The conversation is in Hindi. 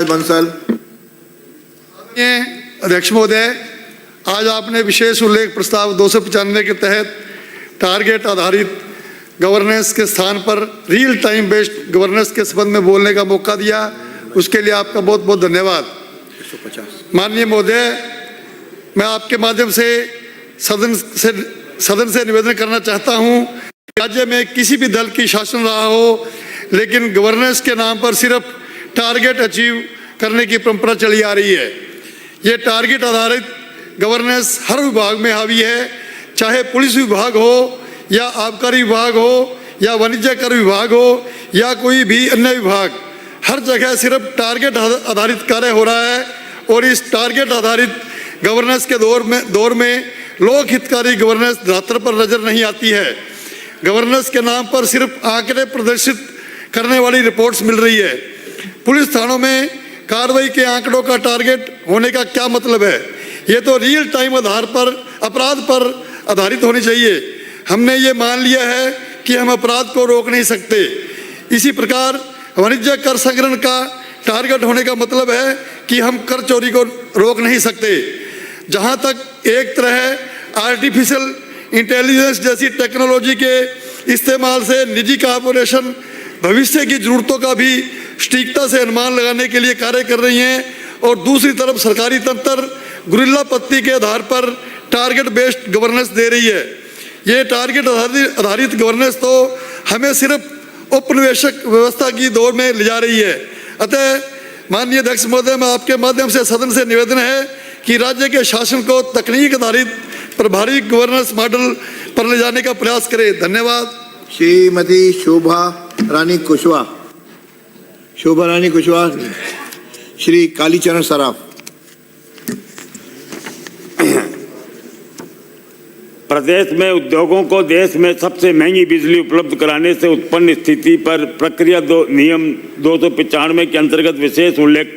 बंसल। अध्यक्ष महोदय, आज आपने विशेष उल्लेख प्रस्ताव 295 के तहत टारगेट आधारित गवर्नेंस के स्थान पर रियल टाइम बेस्ड गवर्नेंस के संबंध में बोलने का मौका दिया, उसके लिए आपका बहुत बहुत धन्यवाद। 150। माननीय महोदय, मैं आपके माध्यम से सदन से निवेदन करना चाहता हूं कि राज्य में किसी भी दल की शासन रहा हो, लेकिन गवर्नेंस के नाम पर सिर्फ टारगेट अचीव करने की परंपरा चली आ रही है। ये टारगेट आधारित गवर्नेंस हर विभाग में हावी है, चाहे पुलिस विभाग हो या आबकारी विभाग हो या वाणिज्य कर विभाग हो या कोई भी अन्य विभाग, हर जगह सिर्फ टारगेट आधारित कार्य हो रहा है। और इस टारगेट आधारित गवर्नेंस के दौर में लोक हितकारी गवर्नेंस धरातल पर नजर नहीं आती है। गवर्नेंस के नाम पर सिर्फ आंकड़े प्रदर्शित करने वाली रिपोर्ट्स मिल रही है। पुलिस थानों में कार्रवाई के आंकड़ों का टारगेट होने का क्या मतलब है? ये तो रियल टाइम आधार पर अपराध पर आधारित होनी चाहिए। हमने ये मान लिया है कि हम अपराध को रोक नहीं सकते। इसी प्रकार वाणिज्य कर संग्रहण का टारगेट होने का मतलब है कि हम कर चोरी को रोक नहीं सकते। जहाँ तक एक तरह आर्टिफिशियल इंटेलिजेंस जैसी टेक्नोलॉजी के इस्तेमाल से निजी कॉर्पोरेशन भविष्य की जरूरतों का भी सटीकता से अनुमान लगाने के लिए कार्य कर रही हैं, और दूसरी तरफ सरकारी तंत्र गुरिल्ला पत्ती के आधार पर टारगेट बेस्ड गवर्नेंस दे रही है। ये टारगेट आधारित गवर्नेंस तो हमें सिर्फ उपनिवेशक व्यवस्था की दौर में ले जा रही है। अतः माननीय अध्यक्ष महोदय, मैं आपके माध्यम से सदन से निवेदन है कि राज्य के शासन को तकनीक आधारित प्रभावी गवर्नेंस मॉडल पर ले जाने का प्रयास करें। धन्यवाद। श्रीमती शोभा रानी कुशवाहा। शोभा रानी कुशवाहा। श्री कालीचरण सराफ। प्रदेश में उद्योगों को देश में सबसे महंगी बिजली उपलब्ध कराने से उत्पन्न स्थिति पर प्रक्रिया नियम 295 के अंतर्गत विशेष उल्लेख